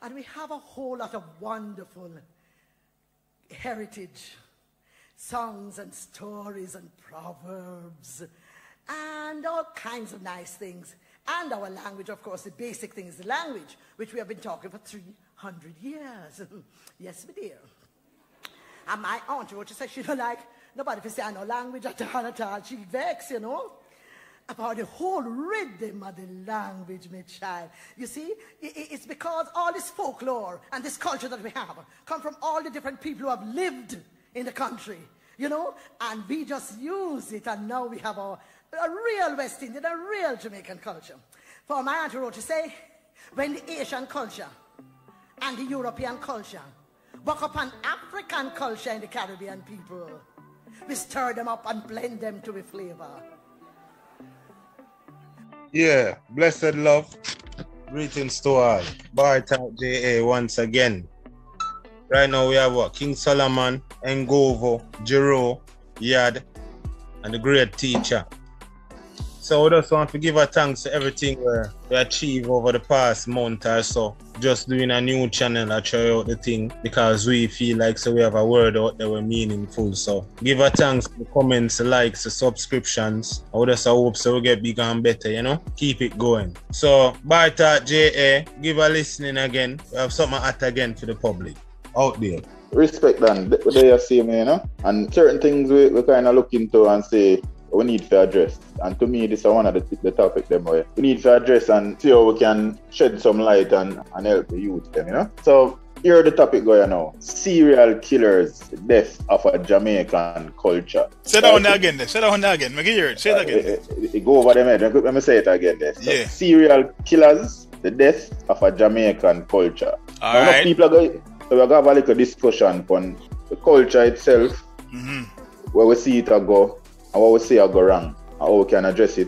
And we have a whole lot of wonderful heritage, songs and stories and proverbs, and all kinds of nice things. And our language, of course, the basic thing is the language, which we have been talking for 300 years. Yes, my dear. And my aunt, she said she don't like nobody if say no language at all. She vexed, you know, about the whole rhythm of the language, my child. You see, it's because all this folklore and this culture that we have come from all the different people who have lived in the country, you know, and we just use it, and now we have a real West Indian, a real Jamaican culture. For my auntie wrote to say, when the Asian culture and the European culture buck up on African culture and the Caribbean people, we stir them up and blend them to a flavor. Yeah, blessed love. Greetings to all. Bartok JA once again. Right now we have what? King Solomon, Ngovo, Jero, Yad, and the great teacher. So we just want to give a thanks to everything we achieved over the past month or so. Just doing a new channel and try out the thing because we feel like so we have a word out there we're meaningful. So give a thanks to the comments, the likes, the subscriptions. I would just hope so we get bigger and better, you know? Keep it going. So Bartok JA, give a listening again. We have something at again for the public out there. Respect Dan, they see me, you know? And certain things we kind of look into and say, we need to address. And to me, this is one of the topic them where we need to address and see how we can shed some light and help the youth them, you know? So here the topic going now. Serial killers, death of a Jamaican culture. Say that one again there. Say that one again. Make it hear it. Say it again. It go over them head. Let me say it again there. So, yeah. Serial killers, the death of a Jamaican culture. All now, right. People are going, so we're going to have a little discussion on the culture itself, where we see it go, and what we say go wrong, and how we can address it.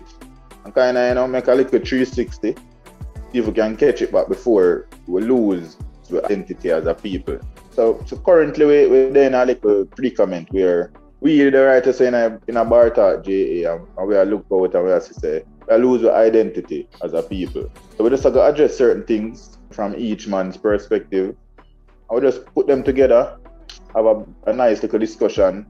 And kind of, you know, make a little 360, see if we can catch it back before we lose the identity as a people. So currently we're in a little predicament where we, the writers in a Bartok JA, and we are look out and we are say, we lose the identity as a people. So we just have to address certain things from each man's perspective. I will just put them together, have a nice little discussion.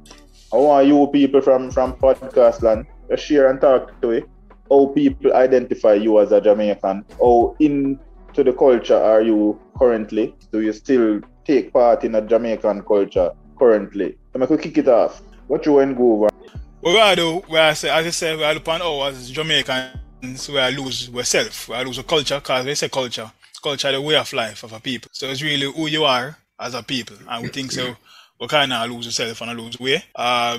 I want you people from podcast land to share and talk to it. How people identify you as a Jamaican? How into the culture are you currently? Do you still take part in a Jamaican culture currently? So I could kick it off. What you want to go over? What we are do, as I said, we are upon as Jamaicans, we are lose ourselves. We are lose our culture, because we say culture. Culture is the way of life of a people. So it's really who you are as a people. And we think so. We kind of lose yourself and lose way.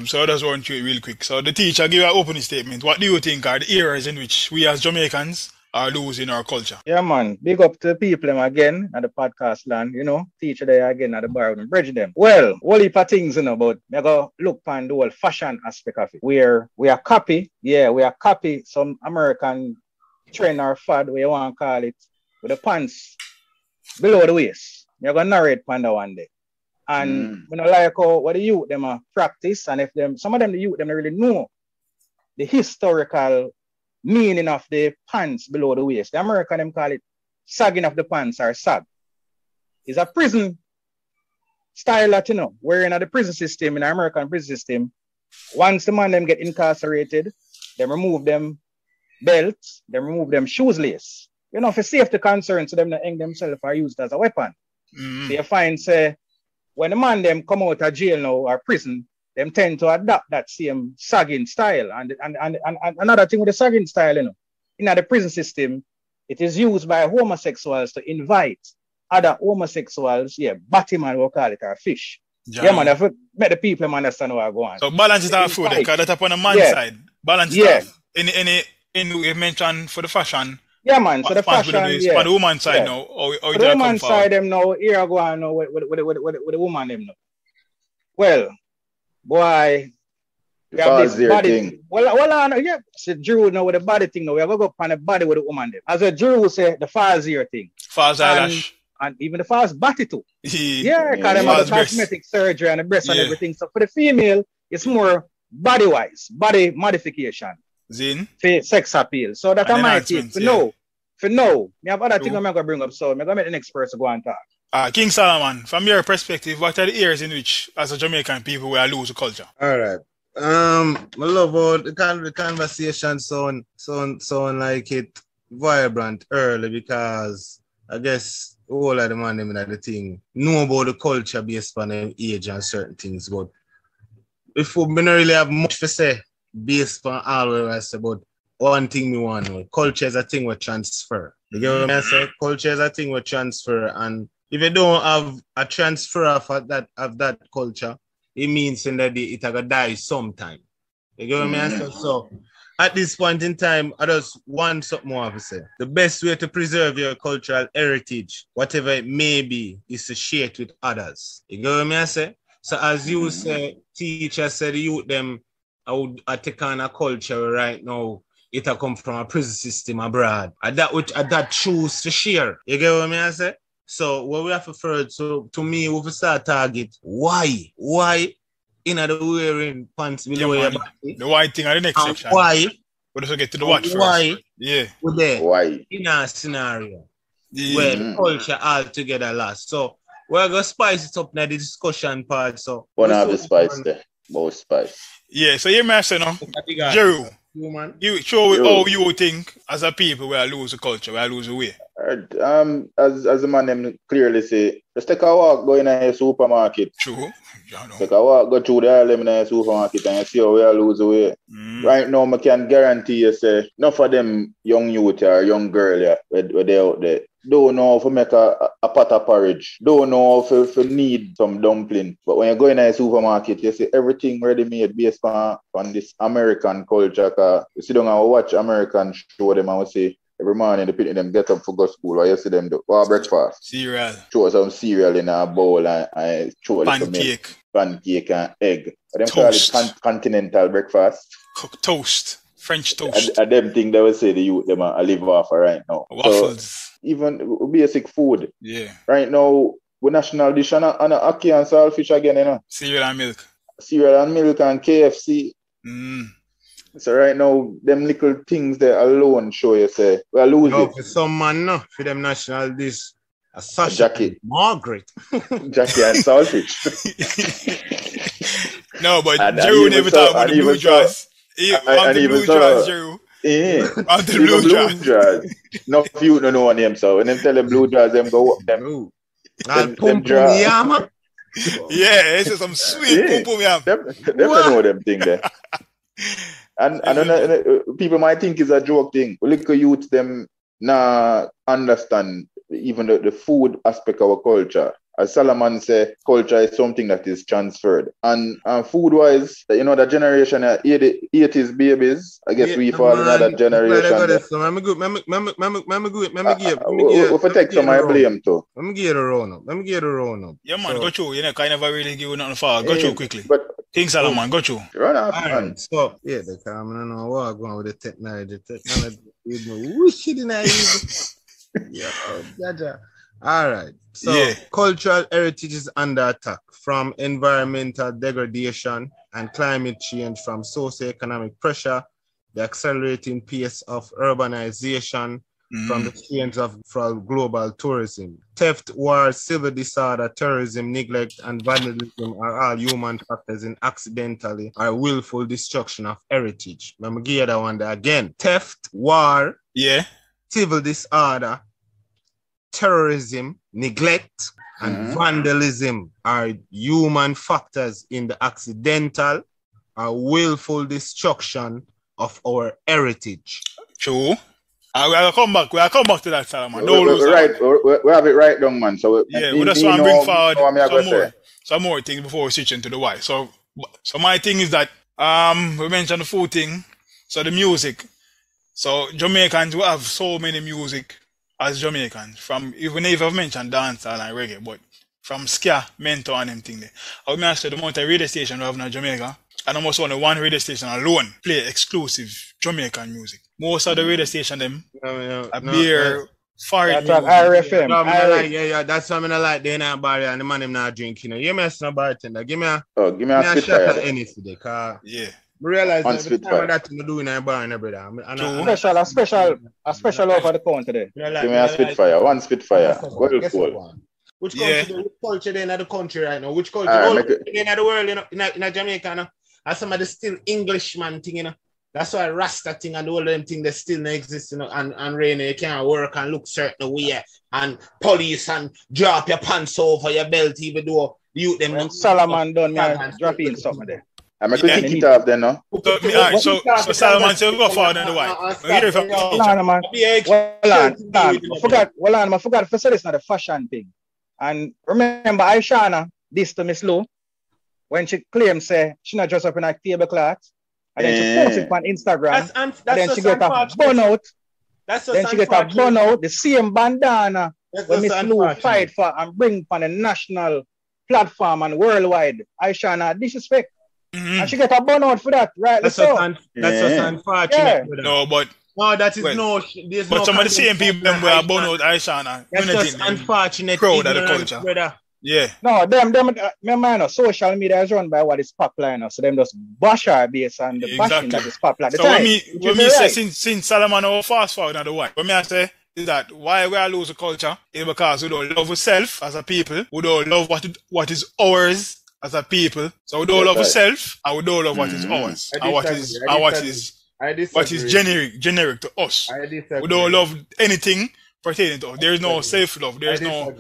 So I just run through it real quick. So the teacher give an opening statement. What do you think are the areas in which we as Jamaicans are losing our culture? Yeah, man. Big up to the people them again at the podcast land, you know. Teacher there again at the bar and bridge them. Well, whole heap of things, you know, but I go look on the whole fashion aspect of it. Where we are copy some American trend or fad, where you want to call it, with the pants below the waist. You're going to narrate on that one day. And you know, like what the youth them practice, and if them some of them the youth them really know the historical meaning of the pants below the waist. The American them call it sagging of the pants or sag. It's a prison style that you know, where in the prison system, in the American prison system, once the man them get incarcerated, they remove them belts, they remove them shoes lace. You know, for safety concerns, so them not hang themselves or used as a weapon. So you find say when the man them come out of jail now or prison, them tend to adopt that same sagging style. And another thing with the sagging style, you know, in the prison system, it is used by homosexuals to invite other homosexuals, Batman will call it, or fish. Yeah, man, I've met the people understand what I go on. So balance it out food, because that's upon the man side. Balance it out. Any we mentioned for the fashion. Yeah, man. So the fashion, on the woman side now. For the woman side, them now, here I go on now with the woman, them now. Well, boy, we have this body thing. Well, so Drew now with the body thing now. We have to go on the body with the woman, them. As a Drew will say, the false ear thing. False eyelash. And even the false body too. Because them have the cosmetic surgery and the breast and everything. So for the female, it's more body-wise, body modification. Zin. For sex appeal. So that I might take to For now, me have other things I'm going to bring up, so I'm going to make the next person go and talk. King Solomon, from your perspective, what are the areas in which, as a Jamaican people, we are losing culture? All right. I love how the conversation sound like it vibrant early because I guess all of the man them in the thing know about the culture based on their age and certain things, but before me not really have much to say based on all what I say, but one thing me want to know, culture is a thing we transfer. You get what I say? Culture is a thing we transfer, and if you don't have a transfer of that culture, it means in that it gonna die sometime. You get what I say? So at this point in time, I just want something more to say. The best way to preserve your cultural heritage, whatever it may be, is to share it with others. You get what I say? So as you say, teachers say the youth them I take on a culture right now. It come from a prison system abroad. And that choose to share. You get what I say? So what we have to first, so to me, we have to start target why in the wearing pants below your body. The white thing are the next section. Why? We just get to the what first. Why? Yeah. We're there. Why? In a scenario where the culture altogether lost. So we're gonna spice it up now the discussion part. So one have the spice there. More spice. Yeah, so you may say no. Jeru, you show how you think as a people we are losing culture, we are losing way. As the man them clearly say, just take a walk, go in a supermarket. True. Take a walk, go through the island in a supermarket and you see how we are losing weight. Right now, I can guarantee you, say, enough of them young youth or young girl where they out there don't know how to make a pot of porridge, don't know how to knead some dumpling. But when you go in a supermarket, you see everything ready-made based on this American culture. Cause you sit down and watch American show them and we say, every morning they them get up for go school. Or you see them do breakfast. Cereal. Show some cereal in a bowl and show pancake. Pancake and egg. But them call it continental breakfast. Cook toast. French toast. And them thing they will say the youth them are live off right now. Waffles. So, even basic food. Yeah. Right now, we national dish and ackee and saltfish again, you know. Cereal and milk. Cereal and milk and KFC. So right now, them little things there alone show you say we are losing. No, for some man, no, for them national dish, a Jackie, Margaret, Jackie and saltfish. No, but Jeru never talk about the blue jaws. And even blue jaws, Jeru. Yeah, on the blue jaws. No few no one name so when them tell them blue jaws, them go up them. And pum pum yama. Yeah, it's some sweet pum pum yam. Them know them thing there. And people might think it's a joke thing. Little youth them nah understand even the food aspect of our culture. As Solomon said, culture is something that is transferred. And food-wise, you know, the generation, 80s babies, I guess we fall in that generation. If I take some, I blame too. Let me get a round up. Yeah, man, go through. You know, I never really give you nothing for. Go through quickly. But King Solomon, go through. Run off, man. So, yeah, I don't know what I'm going with the technology. Whoosh it in yeah, all right. So, cultural heritage is under attack from environmental degradation and climate change, from socioeconomic pressure, the accelerating pace of urbanization, from the change of global tourism. Theft, war, civil disorder, terrorism, neglect, and vandalism are all human factors in accidentally or willful destruction of heritage. Let me give you that one there again. Theft, war, civil disorder, terrorism, neglect, and vandalism are human factors in the accidental or willful destruction of our heritage. True. We'll come back to that, Solomon. We have it right down, man. So we just want to bring forward some more things before we switch into the why. So my thing is that we mentioned the food thing, so the music. So Jamaicans, we have so many music as Jamaicans, from even if I've mentioned dancehall and reggae, but from SKA, Mentor and them thing there. I would say the amount of radio station we have in Jamaica, and almost only one radio station alone play exclusive Jamaican music. Most of the radio station them are foreign music. RFM. That's something I like. They not barrier and the man them not drinking. You know, give me a bartender. Give me a spit shot of anything. Yeah. realize On every time Spitfire. that you do in a bar, brother. A special love for the country there. Give me a Spitfire. One Spitfire. Well cool. Which culture they in the country right now? Which culture? In the world, in Jamaica, no? And some of the still Englishman thing, That's why Rasta thing and all them things they still not exist, and Rainy, you can't work and look certain way, and police and drop your pants over your belt, even though you them. When Solomon done, me drop in something there. I'm going to kick it off then, no? So Solomon said we go forward in the white. I forgot to say this, not the fashion thing. And remember, Aishana, this to Miss Lou, when she claims say she not dress up in a tablecloth, and then she posts it on Instagram, and then she get a bun out. Then she get a bun out, the same bandana when Miss Lou fight for and bring on a national platform and worldwide. Aishana disrespect. And she get a bun out for that, right? That's so unfortunate. Yeah. No, but that is but some of the same people them were bun out Aishana. That's just unfortunate. Proud of the culture. Brother. Yeah. No, them social media is run by what is popular, so them just bash her based on the bashing that is popular. So when me say since Solomon or fast forward on the white, what me I say is that why we are losing culture is because we don't love ourselves as a people, we don't love what is ours as a people. So we don't love ourselves and we don't love what is ours and what is generic to us. We don't love anything pertaining to us. There is no self-love. There is no.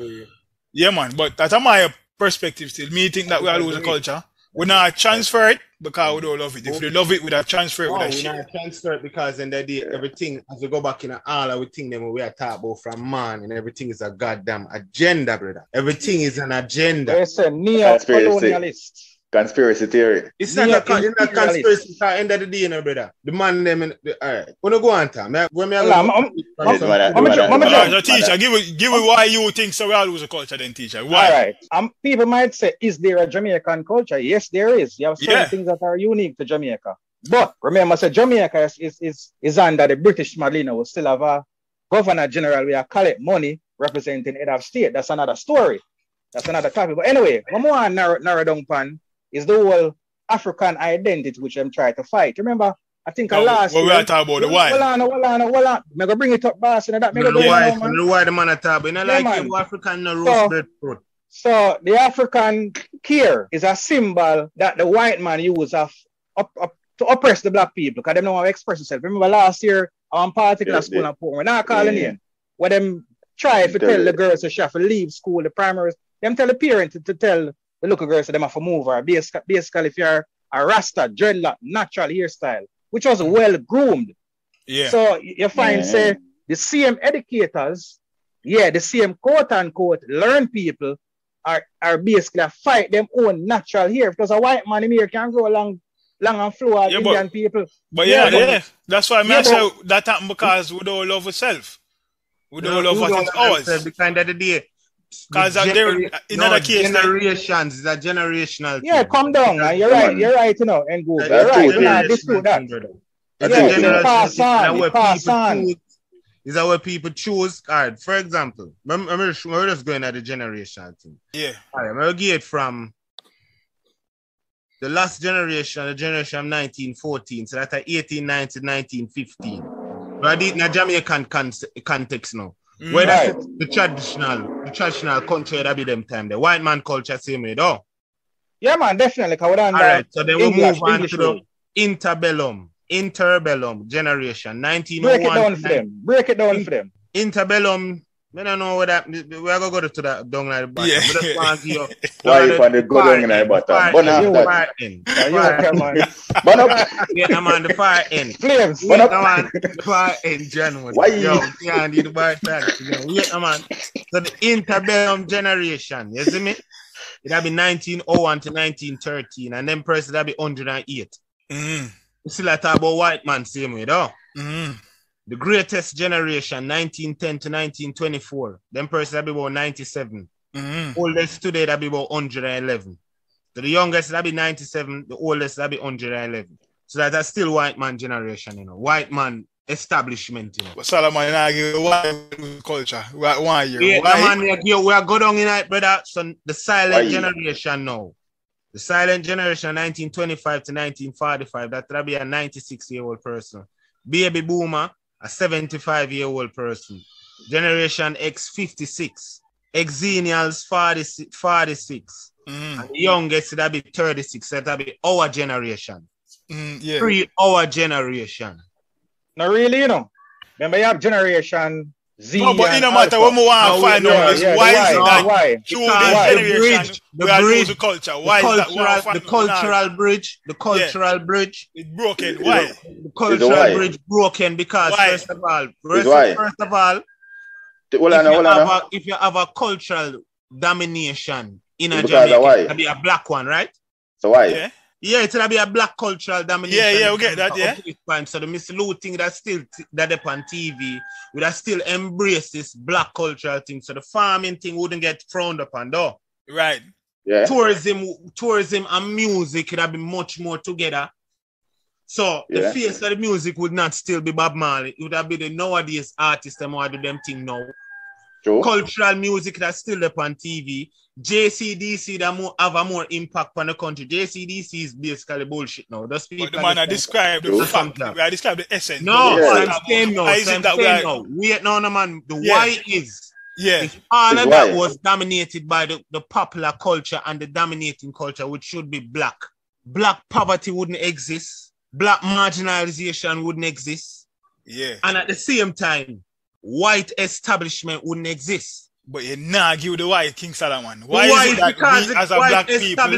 Yeah, man. But that's my perspective still. Me think that we are losing culture. We not transfer it because we don't love it. If we love it, we don't transfer it. We not transfer it because in the day everything as we go back in all our thing them we are talking about from man and everything is a goddamn agenda, brother. Everything is an agenda. It's a neo-colonialist. Conspiracy theory. It's not a conspiracy at the end of the day, brother. The man them alright. When you go on time, teacher, give me why you think so we all lose a culture then, teacher. Why? Alright. People might say, is there a Jamaican culture? Yes, there is. You have certain things that are unique to Jamaica. But remember, Jamaica is under the British Madlina. We still have a governor general. We are collect money representing head of state. That's another story. That's another topic. But anyway, one more narrow down pan is the whole African identity which I'm trying to fight. Remember, I think last year... we are talking about the why. Hold on. I'm going to bring it up, boss. And that why the man talk about. African no roast breadfruit. So the African care is a symbol that the white man use to oppress the black people because they don't know how to express themselves. Remember last year, on particular school in Portland, we're not calling in, where them try to tell the girls to have to leave school, the primaries, them tell the parents to tell the little girls that them have to move or basically if you're a Rasta, dreadlock, natural hairstyle, which was well groomed. Yeah. So you find, say, the same educators, the same quote unquote learn people are basically fight them own natural hair. Because a white man in here can grow long and flow as Indian people. But that's why I say that happened because we don't love ourselves. We don't love what is ours. The kind of the day. Because in other case, generations is a generational thing. Yeah, come down. You're right, you're and go. You're right. Dispute that. Pass on. Is that what people choose? All right, for example, we're just going at the generational thing. Yeah. All right, I'm going to get from the last generation, the generation of 1914, so that's 1890 1915. But I did in a Jamaican context now. Where the traditional country that be them time, the white man culture same way, though. Yeah, man, definitely. All right, so then we'll move on to the interbellum generation, 1901. Break it down for them. Interbellum, I don't know what that. We're gonna go to that down at the bottom. Yeah. But that's one you. Why you want to go down at the bottom? But now yeah, I'm on the far end. Flames. I'm on the far end, January. Why you can't do the bar that? I'm on. So the interbellum generation, you see me? It'll be 1901 to 1913, and then person that'll be 108. You still talk about white man same way, though. The greatest generation, 1910 to 1924. Them person that'll be about 97. Oldest today that'll be about 111. So the youngest that'll be 97. The oldest that'll be 111. So that's still white man generation, you know. White man establishment, you know. But Solomon, I give white culture. 1 year. Yeah, man, we are good on in it, brother. So the silent generation now. The silent generation 1925 to 1945, that'll be a 96-year-old person. Baby boomer, a 75-year-old person. Generation X, 56. Xennials, 46. And the youngest, that'll be 36. That'll be our generation. Yeah. Our generation. No, really, you know. Remember, you have generation Z. No, but it no matter what we want to find out is why is it that through this generation we are losing culture? Why is that? The cultural bridge. The cultural bridge. It's broken. Why? The cultural bridge broken because first of all, if you have a cultural domination in a Jamaica, it'll be a black one, right? So why? Yeah, it'll be a black cultural domination. Yeah, we get that, yeah. So the Miss Lou thing that's still that up on TV, would have still embrace this black cultural thing. So the farming thing wouldn't get frowned upon, though. Right. Yeah. Tourism and music would have been much more together. So the face of the music would not still be Bob Marley. It would have been the nowadays artists that want to do them thing now. True. Cultural music that's still up on TV. JCDC that have a more impact on the country. JCDC is basically bullshit now. But the man I described the fact. I described the essence. No, I'm saying no. Wait, no, man. The why is. Yeah. All of that was dominated by the popular culture and the dominating culture, which should be black. Black poverty wouldn't exist. Black marginalization wouldn't exist. Yeah. And at the same time, white establishment wouldn't exist. But you not give the white King Solomon. Why is it that we as a black people,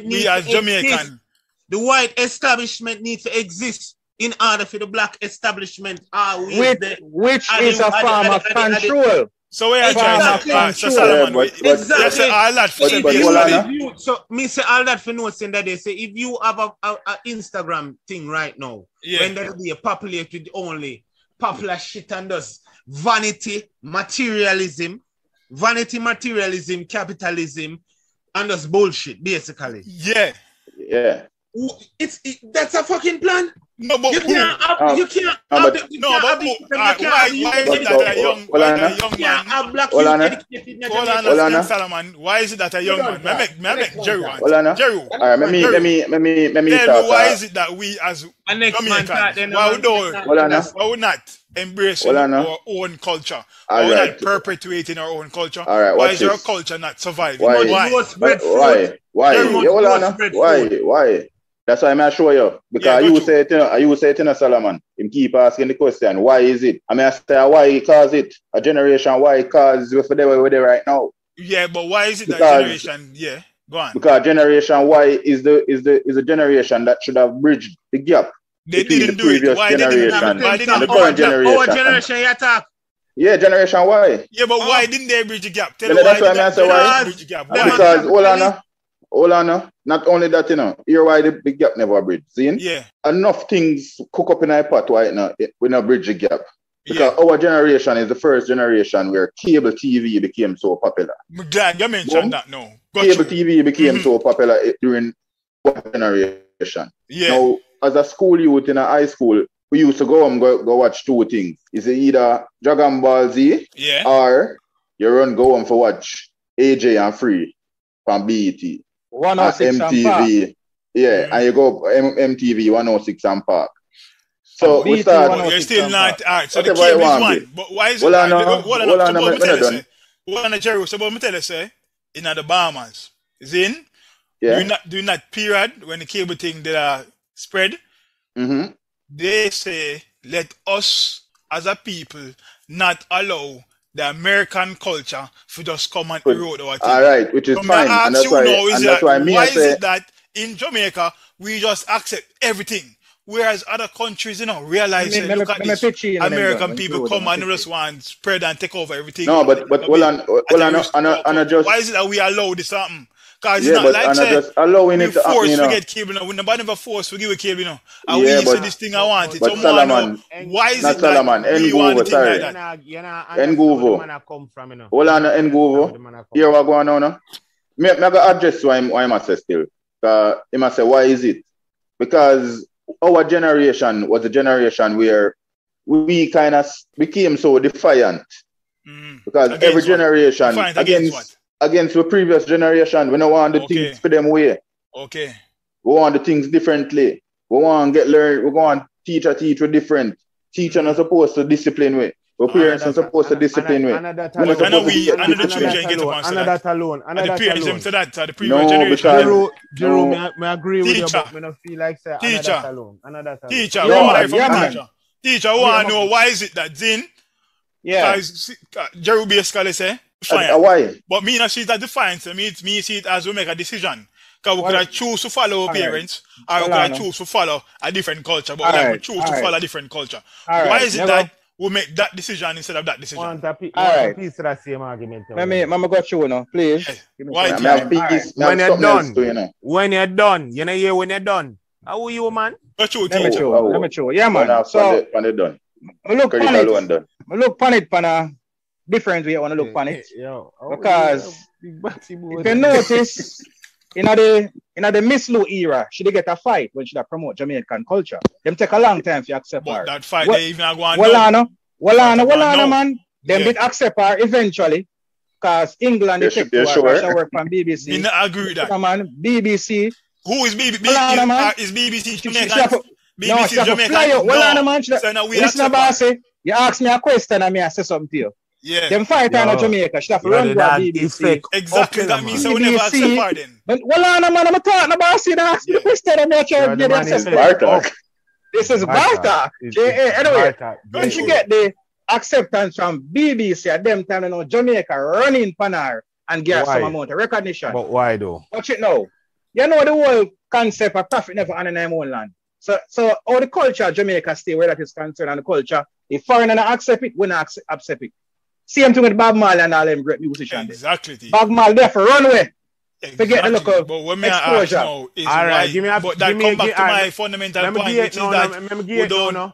we as Jamaican? The white establishment needs to exist in order for the black establishment. Which is a form of control. So we are trying to say Solomon. Exactly. All that for so me say all that for noticing that they say if you have a Instagram thing right now, when there will be a populated only popular shit and does vanity, materialism, capitalism, and that's bullshit, basically. Yeah. Yeah. That's a fucking plan. No, but you can't have why is it that a young man? Solomon, why is it that a young man? I make Jerry want. Jerry. All right, let me tell me why is it that we as Jamaicans, why we not embracing our own culture? Why we not perpetuating our own culture? Why is our culture not surviving? Why? Why? That's why I'm going to show you. Because you say it, Solomon. Him keep asking the question, why is it? I mean, I say why he cause it. A generation, why he cause it for the way we're there right now. Yeah, but why is it that generation? Yeah, go on. Because generation Y is a generation that should have bridged the gap. They didn't do it. Why didn't the current generation? Our generation, you talk. Yeah, generation Y. Yeah, but why didn't they bridge the gap? Tell me why. Bridge the gap. Because, hold on, not only that, here why the big gap never bridge. See? Yeah. Enough things cook up in our pot right now, we not bridge the gap. Because our generation is the first generation where cable TV became so popular. I'm glad you mentioned that now. Cable TV became so popular during our generation. Yeah. Now, as a school youth in a high school, we used to go watch two things. It's either Dragon Ball Z or you go home for watch AJ and Free from BET. 106 MTV. Yeah, and you go MTV 106 and Park. So we start. You're still not. All right, so the cable is one. But why is it? Hold on, Jerry. So, but me tell you, say, in the Bahamas, is in? Yeah. During that period when the cable thing did spread, they say, let us as a people not allow the American culture for just come and erode our thing. All right, which is fine. And that's why why is it that in Jamaica we just accept everything, whereas other countries, realize look at this American people come and just want to spread and take over everything. No, but hold on, why is it that we allow this something? Because it's not like just allowing it to force we get cable, we never force we give a cable, and we say this thing I want it. But Solomon, why is not it Solomon, that we want it like that? Nguvo. Hold on, Nguvo. Here we go now. I got to address why I must say still. He must say, why is it? Because our generation was a generation where we kind of became so defiant. Because against every generation, against the previous generation, we don't want the things for them way. Okay. We want the things differently. We want to get learned. We want teacher teach with different. Teacher not supposed to discipline with. Our parents not supposed to discipline with. And the children get up and say that. And the parents them to that, the previous generation. Jerome, I agree with you, but I don't feel like say another alone. Teacher, teacher, want to know why is it that Zin? Yeah. Jerry basically say, why? but me not see that defiance. Me see it as we make a decision. Because we could choose to follow our parents, or we could choose to follow a different culture, but we choose to follow a different culture. Why is it that we make that decision instead of that decision? All right. Piece of that same argument. Mama got you now, please. Why? When you're done, you know here when you're done. How are you, man? Got you, Let me show. Yeah, man. So, done. Look on it, pana. Different way I want to look on it. Because if you notice, in the Miss Lou era, she did get a fight when she promote Jamaican culture. Them take a long time to accept her. That fight, they even go on. Well, man. Them did accept her eventually. Because England, they take to her. She work from BBC. I don't agree with that. Man, BBC. Who is BBC? Is BBC Jamaican? No, she have to fly out. Well, man. Listen about say, you ask me a question and I say something to you. Yeah. Them fight in Jamaica. She have to run to BBC. Exactly. That means we never accept her then. Well, man, I'm talking about see that. Ask me the question and I try to get access. This is Bartok. Anyway, when she get the acceptance from BBC at them time, you know, Jamaica running pan her and get some amount of recognition. But why though? Watch it now. You know the whole concept of profit never on in own land. So all the culture of Jamaica stay where that is concerned and the culture. If foreigner accept it, we not accept it. Same thing with Bob Marley and all them great musicians. Exactly. Bob Marley there for runway. Exactly. Forget the local but when exposure. Now is all right, give me a, but that come back to my fundamental point, which is that we don't.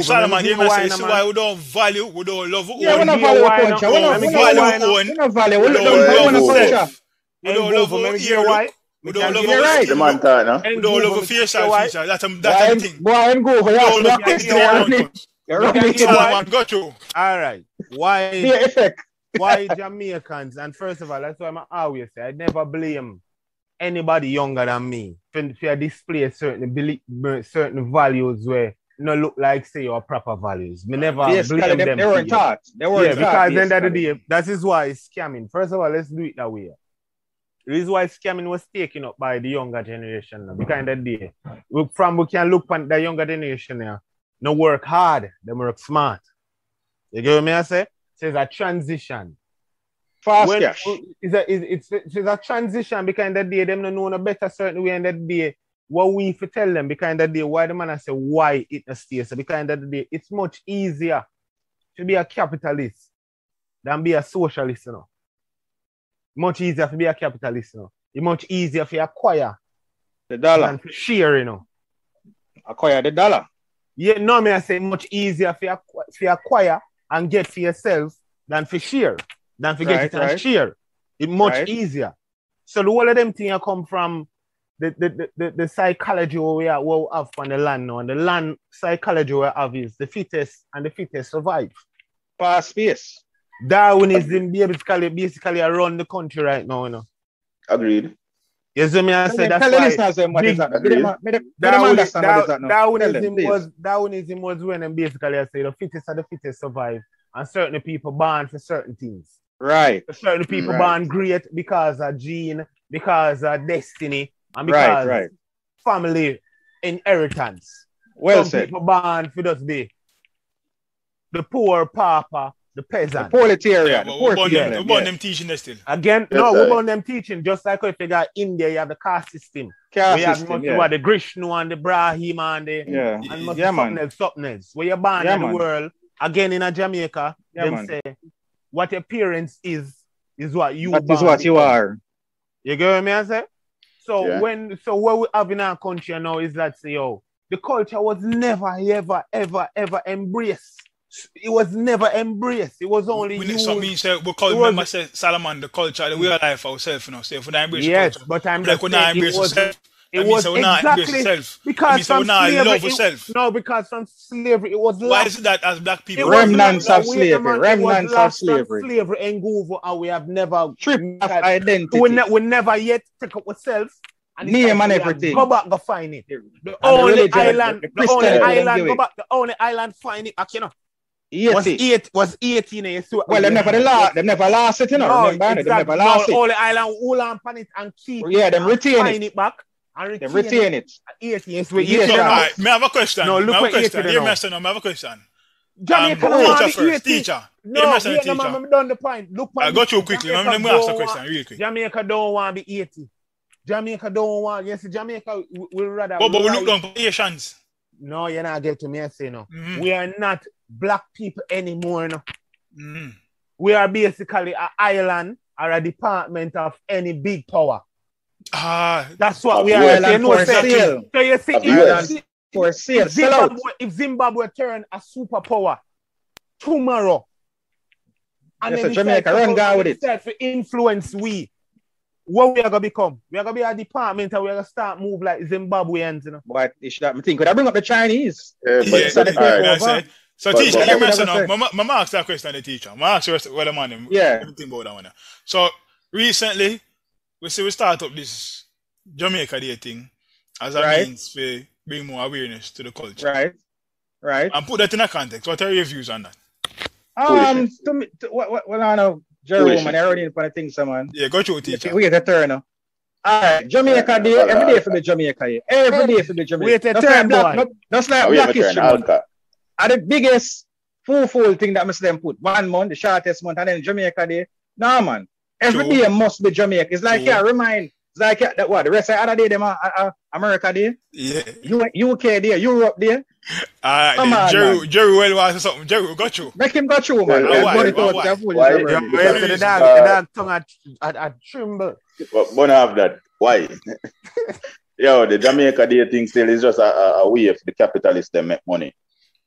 Solomon, you know, say why we don't value, we don't love we don't value culture. We don't value. We don't love we don't love why. We don't love the man talk, no? We don't love facial feature. That's a thing. Boy, and go for that. Got you. All right. Why? The effect. Why Jamaicans? And first of all, that's why I always say I never blame anybody younger than me for display certain values where no look like say your proper values. Me never blame them. They weren't taught. They weren't taught. Because end of the day, that is why it's scamming. First of all, let's do it that way. The reason why scamming was taken up by the younger generation now, because that day, we can look at the younger generation now. No work hard, they work smart. You get what me I say? It's a transition. Fast cash. It's a transition because that day them don't know a better certain way, and that day what we for tell them because that day why the man I say why it not stay so because that day it's much easier to be a capitalist than be a socialist, you know. Much easier to be a capitalist, you know. It's much easier for you acquire the dollar than for share, you know. Acquire the dollar. Yeah, no, me I say much easier for you acquire and get for yourself than for share, than for get it and share. It's much easier. So the whole of them things come from the psychology we have on the land now, and the land psychology we have is the fittest and the fittest survive. Past space. Darwinism basically around the country right now, you know. Agreed. Yes, me I say that's why Darwinism was when them basically I say the fittest of the fittest survive, and certain people born for certain things. Right. Certain people born great because of gene, because of destiny, and because family inheritance. Well Some said. people born for just be the poor papa, the peasant. The proletariat. We want them teaching that still. Again, no, we want them teaching. Just like if you got India, you have the caste system. We have the Grishnu and the Brahim and the something else. Where you're born in the world, again in a Jamaica, them say what your parents is what you are. That is what you are. You get what I say? So what we have in our country now is that say, the culture was never, ever embraced. It was never embraced. It was only used. So means we call remember say Solomon the culture, the way of life ourselves, you know. So if we not embrace culture, but I'm like we not embrace ourselves. It was exactly because from slavery. No, because from slavery it was. Why is it that as black people? Remnants of slavery. Remnants of slavery. Slavery and go over, and we have never tripped identity. We never yet take up ourselves Name and everything. Go back, go find it. The And only religion, island, the the only Christianity, them island, give go it. back, the only island find it, you know. 80. Was 18 years. So Well, them never lost it, you know. No, Remember, them exactly. never lost it. Only island hold on it and keep Yeah, them and retain find it back. And Them retain it. 18 years. Yeah, So, alright, may I have a question? No, look may I have a what question. 80 Hear now. me, sir, now, may I have a question. Jamaica Teacher don't want first, to be 18. teacher. No, Hear me, sir, wait, no, teacher. man, I'm done the point. Look, I got you quickly. Let me ask the question really quick. Jamaica don't want to be 80. Jamaica don't want. Yes, Jamaica will rather. But we look down for Asians. No, you're not getting to me. I say no. Mhm. We are not black people anymore. No. Mhm. We are basically an island or a department of any big power. That's what we are. Island for sale. So you see, Yes. For sale. Sell out. if Zimbabwe turn a superpower tomorrow, and Yes, then so Jamaica, run down with it. start to influence what we are gonna become? We are gonna be a department and we are gonna start move like Zimbabweans, you know. But you should have, think, could I bring up the Chinese? Yeah, but Yeah, so, that's alright. it. that's it. So, But- teacher, but- you but- mentioned, but- Mama asked that question, the teacher. Mama asked you what the man, Yeah. everything about that one. So, recently, we start up this Jamaica Day thing as a Right. means to bring more awareness to the culture. Right. Right. And put that in a context. What are your views on that? To me, well, I know Jerome and I already in for the thing, someone. Yeah, go through, teacher. We get a turn now. All right, Jamaica Day, every day for the Jamaica Day. Every day for the Jamaica. Wait a That's turn, like boy. That's like we have Black a turn, History Month. Alka. And the biggest fool thing that must them put 1 month, the shortest month, and then Jamaica Day. No, man. Every True. day must be Jamaica. It's like, True. yeah, remind. It's like, yeah, that what? The rest of the other day, them America Day. Yeah. UK Day, Europe Day. Come on, Jerry well was something. Jerry got you. Make him go through, man. Yeah, Let's why? go to Why? that fool Why? Jamaica. Yeah, Because, wait till the dog tongue at tremble. But don't have that. Why? Yo, the Jamaica Day thing still is just a way for the capitalists to make money.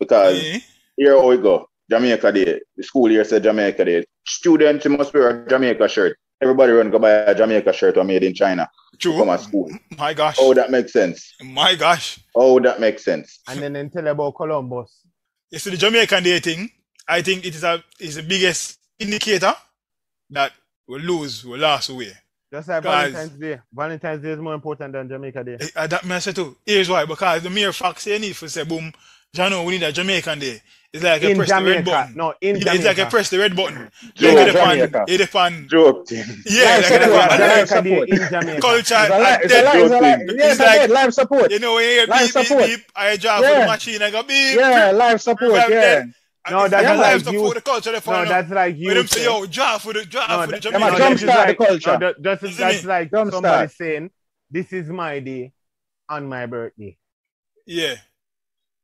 Because Yeah. here we go. Jamaica Day. The school here said Jamaica Day. Students must wear a Jamaica shirt. Everybody run go buy a Jamaica shirt or made in China. True. Come to school. My gosh. Oh, that makes sense. My gosh. Oh, that makes sense. And then tell about Columbus. You see, the Jamaican Day thing, I think it is the biggest indicator that we'll last away. Just like Guys. Valentine's Day. Valentine's Day is more important than Jamaica Day. That may I say too. Here's why. Because the mere fact say need to say, boom, Jano, we need a Jamaican Day. It's like a In press the red Jamaica. button. No, in It's like a Jamaica. press the red button. Joke, Like Jamaica. it depend. Joke thing. Yeah, Live like it support, depend. live Jamaica Day support. in Jamaica. Culture. It's a It's like- like live support. You know, when you hear Live beep, beep, support. beep, I drive for Yeah. the machine, I go beep. Yeah, live support, Revive yeah. them. No, And that's it's like live support youth. the culture. No, that's like When them you. say, yo, drive for the No, Jamaican. them a jumpstart the culture. That's Isn't it? like Jumpstart. somebody saying, this is my day on my birthday. Yeah,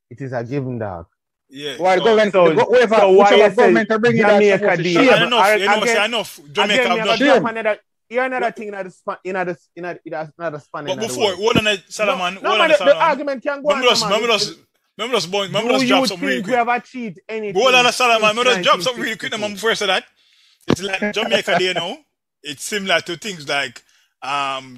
It is a given, dog. yeah. While So- government, so- whoever, so why whichever you say government are bringing that Jamaica supposed to Day? shame. And enough, Alright, you know, say again- enough. Jamaica Again, have me not go drop shame. another thing in the span. In another span. But in the before, world. hold on a Salaman, No, hold on man, a the Salaman. argument can go on. Remember man. us Do drop you something really think we quick. have achieved anything? Hold on a Salaman, since let us drop something really quick 1962? man, before I say that. It's like Jamaica Day now. It's similar to things like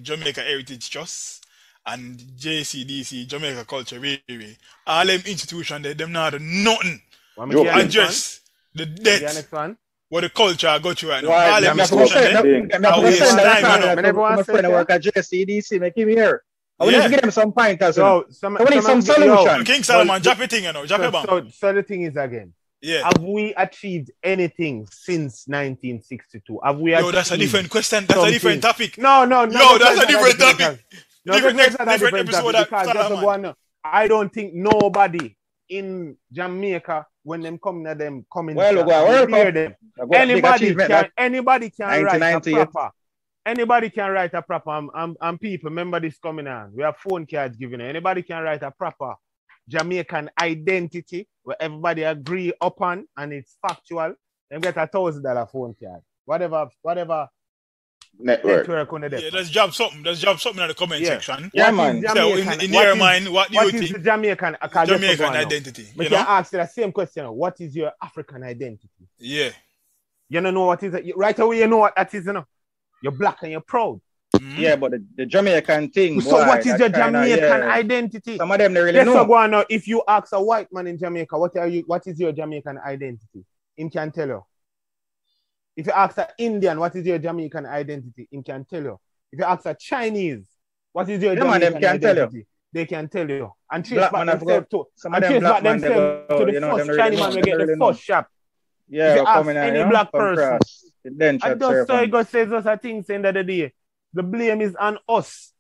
Jamaica Heritage Trust and JCDC, Jamaica Culture Railway. All them institutions, them not nothing. Want me to hear the next Address the one? The debt, next one? what the culture got you right now. Why? All them Me have to go institutions, send- them. me have to go waste send that time, record you know. to Whenever I my say friend who that. work at JCDC, make him here. I want Yeah. to give them some pointers. you know. So, we need some solution. King Solomon, drop your thing, you know. Drop your bomb. so the thing is again, Yeah. have we achieved anything since 1962? Have we Yo, achieved that's a different question. That's a something? different topic. No, that's a different topic. No, Different that's not a different episode of because just Solomon. go on now. I don't think nobody in Jamaica when them coming at them coming Well, look, World hear Cup. them. I've got a big achievement, that- Anybody can write a 1998. proper. Anybody can write a proper. And people remember this coming on. We have phone cards given. Anybody can write a proper Jamaican identity where everybody agree upon and it's factual. Them get $1,000 phone card. Whatever Network. network on the Yeah, let's drop something. Let's drop something in the comment Yeah. section. Yeah, What man. is So, Jamaican- in what your is- mind, what do What you is think the Jamaican? I can't just Jamaican go on now. identity? But You you know? ask the same question. What is your African identity? Yeah. You don't know what is it. Right away, you know what that is. You know, you're black and you're proud. Yeah, but the Jamaican thing. So boy, what is that your kinda, Jamaican yeah. identity? Some of them they really Yes, so know. go on now. If you ask a white man in Jamaica, what is your Jamaican identity? Him can tell you. If you ask an Indian, what is your Jamaican identity? Him can tell you. If you ask a Chinese, What is your Them and them Jamaican can tell you. identity? They can tell you. And trace Black back man have themselves got to, some and of them trace back black man they themselves go, to the you know, first them Chinese really man know, we them get the really know. first shop. If Yeah, you we're ask coming in, any you know, black from person, cross. The denture and just so it says us a thing saying that the day, the blame is on us.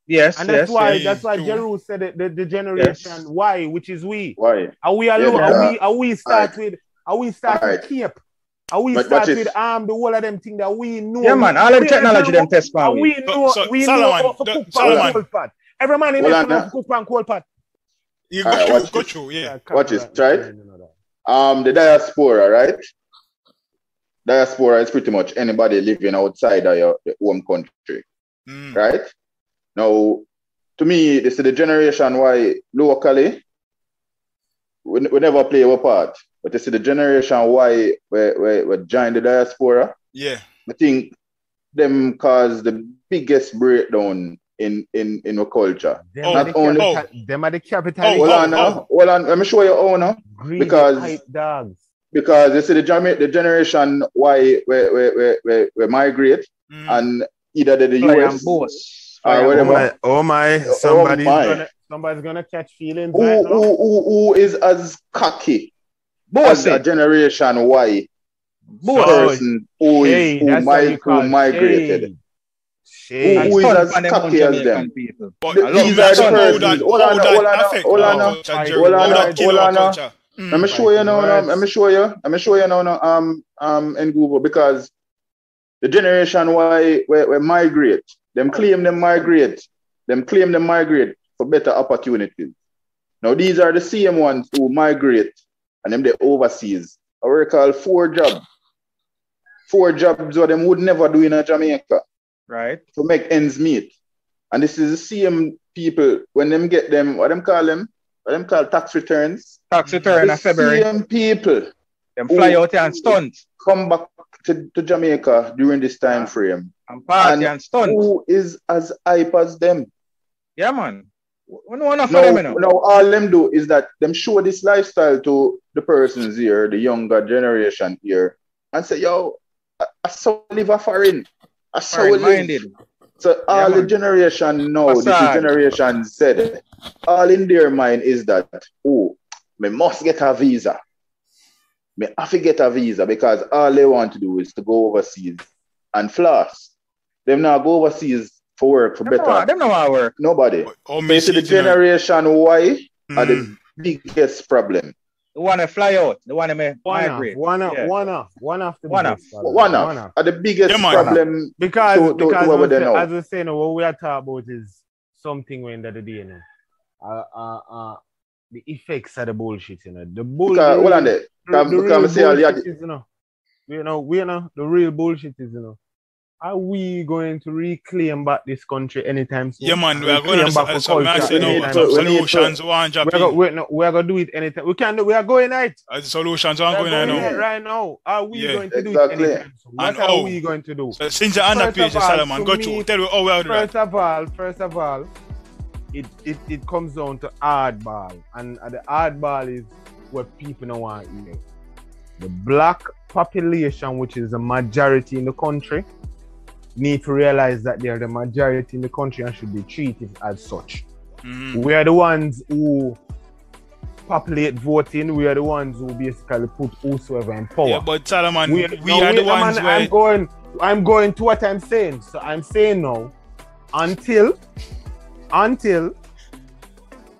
Yes, And that's why yes. Jeru said it, the generation Yes. Y, which is we. Why? Are we Yeah, alone? Are we start Alright. with Alright. Cape? Are we But start watch with this. the whole of them thing that we know? Yeah, man. All them technology them test man and with. we know So, we Solomon, know how to cook Solomon. pan cold pot. Every man in Hold this on, know now. how to cook pan cold pot. You Alright, go watch through, this. yeah. Watch this, right? The diaspora, right? Diaspora is pretty much anybody living outside of your home country, right? Now, to me, this is the generation why locally we never play our part. But this is the generation why we join the diaspora. Yeah. I think them cause the biggest breakdown in our culture. Them Not only them are the capital. hold on. Let me show you how now. Greedy Because hype dogs. Because you see the generation why we migrate and either the US or whatever. Oh my, somebody's gonna catch feelings. Who is as cocky as a generation Y person who migrated? Who is as cocky as them? But these are the persons. Hold on. Let me show you now. Let me show you now. In Google, because the generation why we migrate, them claim them migrate for better opportunities. Now these are the same ones who migrate and them they overseas. I recall 4 jobs. 4 jobs what them would never do in Jamaica. Right. To make ends meet. And this is the same people when them get them, what them call tax returns. Tax return in February. Same people. Them fly out here and stunt. Come back to Jamaica during this time frame. And party and stunt. Who is as hype as them? Yeah, man. We know enough for them, you know. Now all them do is that them show this lifestyle to the persons here, the younger generation here, and say, yo, I saw live a foreign. I saw live. So all the generation now, this is generation Z, all in their mind is that, oh, me must get a visa. Me have to get a visa because all they want to do is to go overseas and floss. Them now go overseas for work, for better. Them know how work. Nobody. So the generation Y are the biggest problem. They want to fly out. They want to migrate. One of the biggest problem because now. as we say now, what we are talking about is something when the day now. The effects of the bullshit, you know. The bullshit. Hold on there. The real bullshit is, you know. Are we going to reclaim back this country anytime soon? Yeah, man, we are going to solutions. We are going to do it anytime. We can do. We are going at it. Solutions are going on right now. Are we going to do it anytime soon? What are we going to do? So since you're on the page, Solomon, go to tell me how we are doing. First of all, it comes down to hardball, and the hardball is what people don't want to hear. The black population, which is the majority in the country, need to realize that they are the majority in the country and should be treated as such. We are the ones who populate voting. We are the ones who basically put whosoever in power. Yeah, but Solomon, we are the ones where... I'm going to what I'm saying. So I'm saying now, until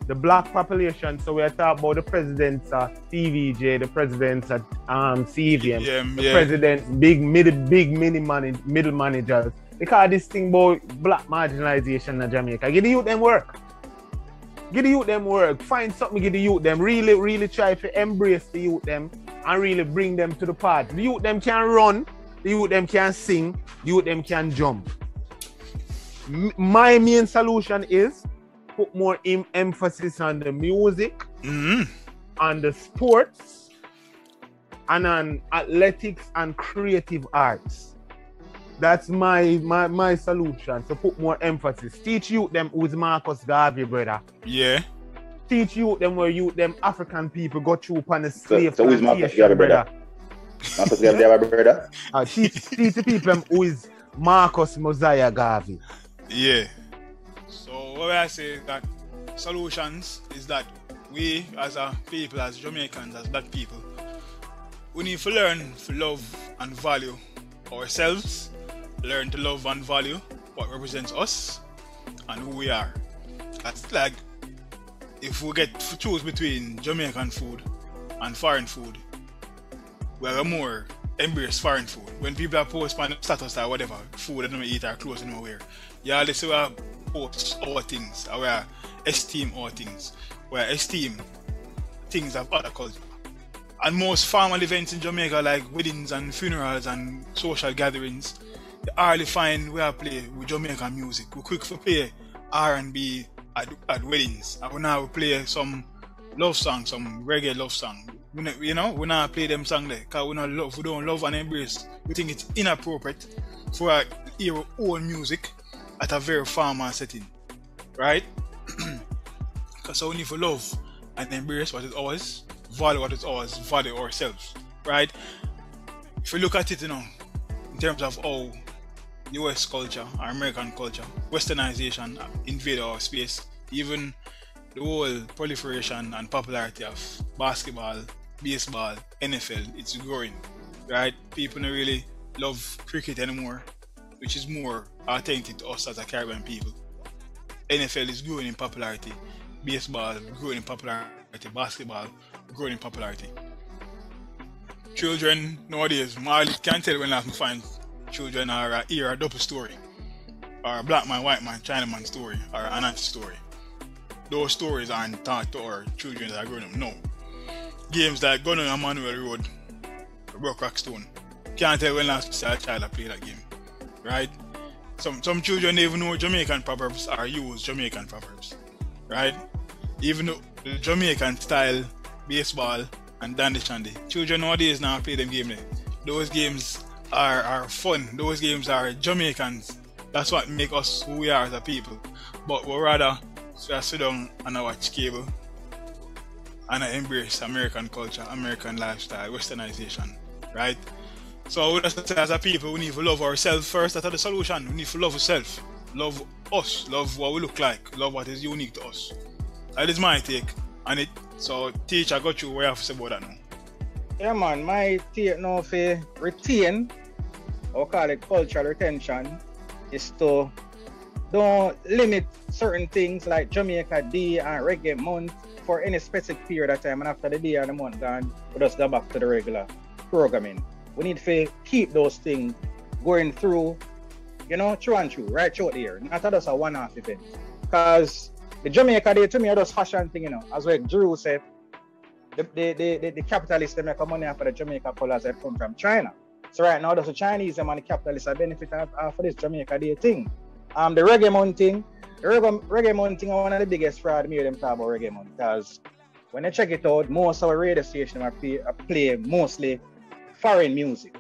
the black population, so we are talking about the presidents at TVJ, the presidents at CVM, presidents, big middle managers. Because this thing about black marginalization in Jamaica. Give the youth them work. Find something, give the youth them. Really try to embrace the youth them and really bring them to the party. The youth them can run, the youth them can sing, the youth them can jump. My main solution is put more emphasis on the music, on the sports, and on athletics and creative arts. That's my solution. So put more emphasis. Teach youth them who's Marcus Garvey, brother. Yeah. Teach youth them where youth them African people got you upon the slave so who's Marcus Garvey, brother? Marcus Garvey, brother? Teach the people who is Marcus Mosiah Garvey. Yeah. what I say is that solutions is that we as a people, as Jamaicans, as black people, we need to learn to love and value ourselves, learn to love and value what represents us and who we are. That's like if we get to choose between Jamaican food and foreign food, we are more embrace foreign food. When people are post on status or whatever, food they don't eat or clothes they don't wear, yeah, they say we are post our things, or we are esteem our things, we are esteem things of other culture. And most formal events in Jamaica, like weddings and funerals and social gatherings, they hardly find where I play with Jamaican music. We quick for play R&B at weddings, and we now play some love song, some reggae love song. We not play them songs there because we don't love and embrace. We think it's inappropriate for us to hear our own music at a very formal setting, right? Because we need to love and embrace what is ours, value what is ours, value ourselves, right? If you look at it, in terms of how US culture or American culture, westernization invaded our space, even the whole proliferation and popularity of basketball, baseball, NFL, it's growing, right? People don't really love cricket anymore, which is more authentic to us as a Caribbean people. NFL is growing in popularity, baseball growing in popularity, basketball growing in popularity. Children nowadays, Marley can't tell when I can find children are hear a double story, or a black man, white man, Chinaman story, or an anti story. Those stories aren't taught to our children that are growing up now. Games like Gun on Manuel Road, Brock Rockstone, can't tell when last a child play that game, right? Some children even know Jamaican proverbs or use Jamaican proverbs, right? Even though the Jamaican style baseball and dandy shandy, children nowadays now play them games. Those games are fun. Those games are Jamaicans. That's what make us who we are as a people. But we rather sit down and watch cable and embrace American culture, American lifestyle, westernization, right? So we just say as a people, we need to love ourselves first. That's the solution. We need to love ourselves, love us, love what we look like, love what is unique to us. That is my take on it. So teacher, got you what you have to say about that now. Yeah man, my take now for retain, or call it cultural retention, is to don't limit certain things like Jamaica Day and Reggae Month for any specific period of time, and after the day and the month gone, we just go back to the regular programming. We need to keep those things going through, true and true, right throughout the year. Not just a one-off event. Because the Jamaica Day to me are just fashion thing, as like Drew said, the capitalists they make money off of the Jamaica colors that come from China. So right now, the Chinese and the capitalists are benefiting off of this Jamaica Day thing. The Reggae Month thing, Reggae Month thing are one of the biggest fraud me them talk about Reggae Month, because when they check it out, most of our radio stations play mostly foreign music.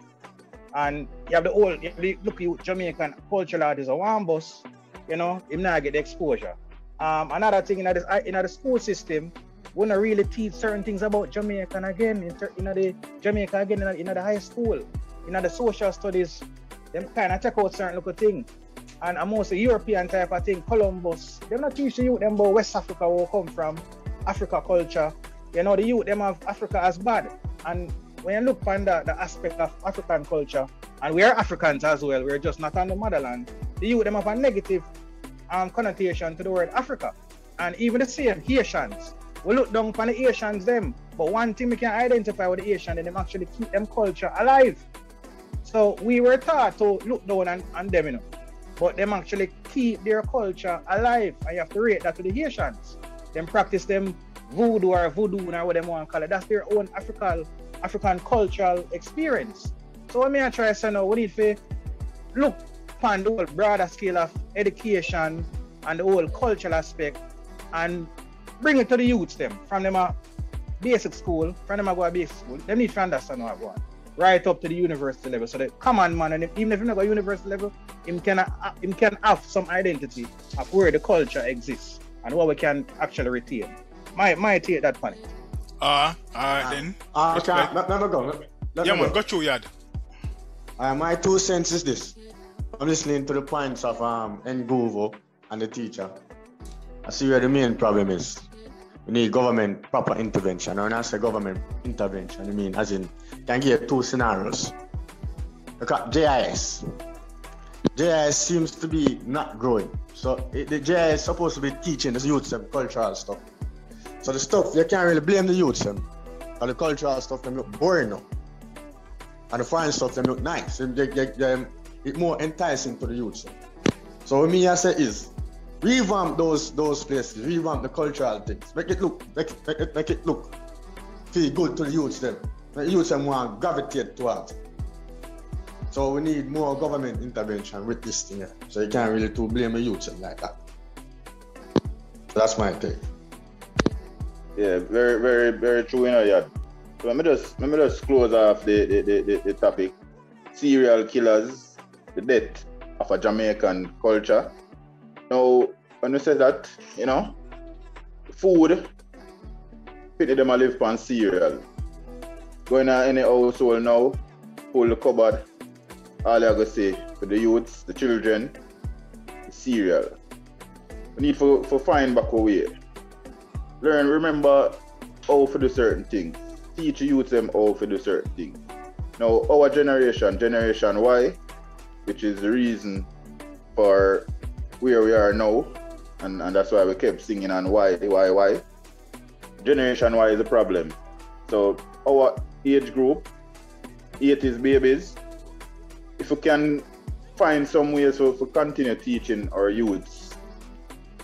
And you have look at Jamaican cultural artists or one bus, him not get the exposure. Another thing in the school system, we don't really teach certain things about Jamaican again, in the high school, in the social studies, them kind of check out certain little things. And most European type of thing, Columbus, they're not teaching you them about West Africa where we come from, Africa culture. The youth them have Africa as bad. And when you look on the aspect of African culture, and we are Africans as well, we're just not on the motherland, the youth them have a negative connotation to the word Africa. And even the same Haitians, we look down upon the Haitians them, but one thing we can identify with the Haitians, and them actually keep them culture alive. So we were taught to look down on them, but them actually keep their culture alive, and you have to rate that to the Haitians. Them practice them voodoo or voodoo or whatever they want to call it. That's their own African cultural experience. So what I try to say now, we need to look upon the whole broader scale of education and the whole cultural aspect and bring it to the youths them. From them a basic school, from them a go to basic school, they need to understand what I want. Right up to the university level. So the common man, and even if you not go university level, him can have some identity of where the culture exists and what we can actually retain. My take that point. Alright then. Okay, let me go. Yeah man, got you yard. My 2 cents is this. I'm listening to the points of Ngovo and the teacher. I see where the main problem is. We need government proper intervention. And when I say government intervention, I mean as in, can give two scenarios. Look at JIS. JIS seems to be not growing. So the JIS is supposed to be teaching the youth some cultural stuff. So the stuff, you can't really blame the youth them. And the cultural stuff, them look boring now. And the foreign stuff, them look nice. It's more enticing to the youth. So what I say is, revamp those places, revamp the cultural things. Make it look, feel good to the youths them. The youths them want to gravitate towards it. So we need more government intervention with this thing. So you can't really blame the youths like that. So that's my take. Yeah, very, very, very true, yeah. So let me just close off the topic. Serial killers, the death of a Jamaican culture. Now, when we say that, food, people them live on cereal. Going to any household now, pull the cupboard, all you go say for the youths, the children, the cereal. We need for find back a way. Learn, remember how to do certain things. Teach the youth them how to do certain things. Now, our generation Y, which is the reason for where we are now, and that's why we kept singing on why. Generation Y is a problem. So our age group, 80s babies, if we can find some ways to continue teaching our youths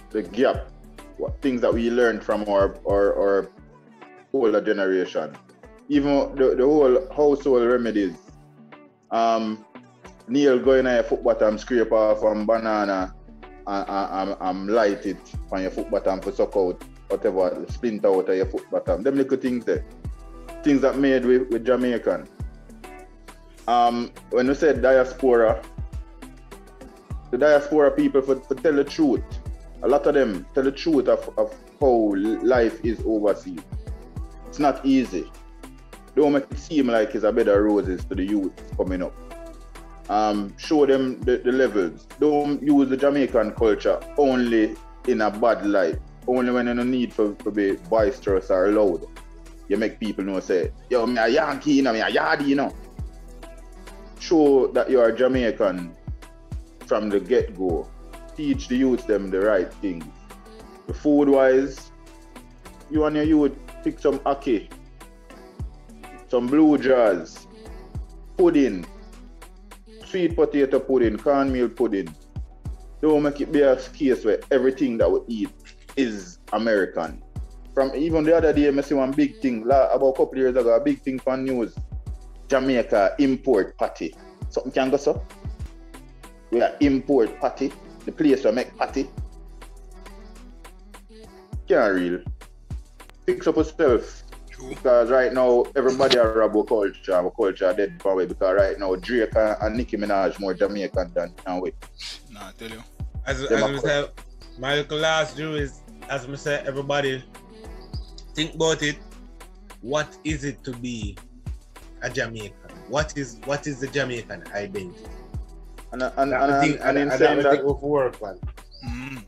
the gap, what things that we learned from our older generation, even the whole household remedies. Neil going on your foot bottom, scrape off from banana and light it on your foot bottom for suck out whatever splinter out of your foot bottom. Them little things there. Things that made with Jamaican. When we said diaspora, the diaspora people for tell the truth. A lot of them tell the truth of how life is overseas. It's not easy. Don't make it seem like it's a bed of roses to the youth coming up. Show them the levels. Don't use the Jamaican culture only in a bad light. Only when you no need for be boisterous or loud. You make people know, say, yo, me a Yankee, me a Yardie, Show that you are Jamaican from the get-go. Teach the youth them the right things. The food-wise, you and your youth pick some Ackee, some blue jars, pudding, sweet potato pudding, cornmeal pudding. Don't make it be a case where everything that we eat is American. From even the other day, I see one big thing, about a couple of years ago, a big thing for news. Jamaica import patty. Something can go so? We are import patty. The place where make patty. Can't real. Fix up yourself. True. Because right now, everybody are about culture. Our culture dead far away. Because right now, Drake and Nicki Minaj more Jamaican than we. Nah, I tell you. As we say, my little last view is, as we say, everybody think about it. What is it to be a Jamaican? What is the Jamaican identity? And in saying that, work, man.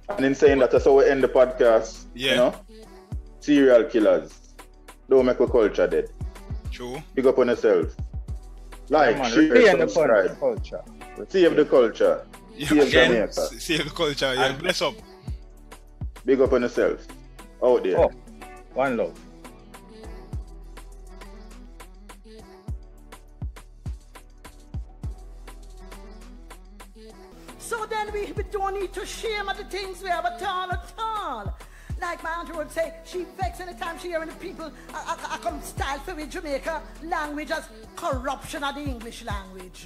And in saying that, that's how we end the podcast. Yeah. Serial killers. Don't make a culture dead. True. Pick up on yourself. Like, share, subscribe. Save the culture. Save Jamaica. Save the culture. Yeah. Bless up. Big up on yourself. Out there. Oh, one love. So then we don't need to shame at the things we have at all. Like my auntie would say, she vexed anytime she hearing the people I come style for with Jamaica language as corruption of the English language.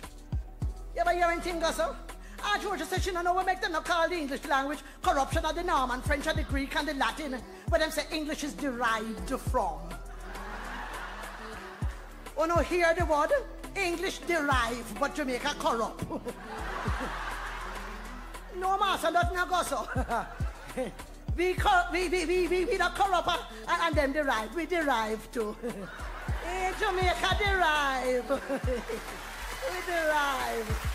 You ever hear anything, so? Aunt Georgia says she don't know what make them not call the English language corruption of the Norman, French and the Greek and the Latin, but them say English is derived from. Oh no, hear the word? English derived, but Jamaica corrupt. No, master, that's not go so. we not corrupt and them derive. We derive too. Jamaica derive. We derive.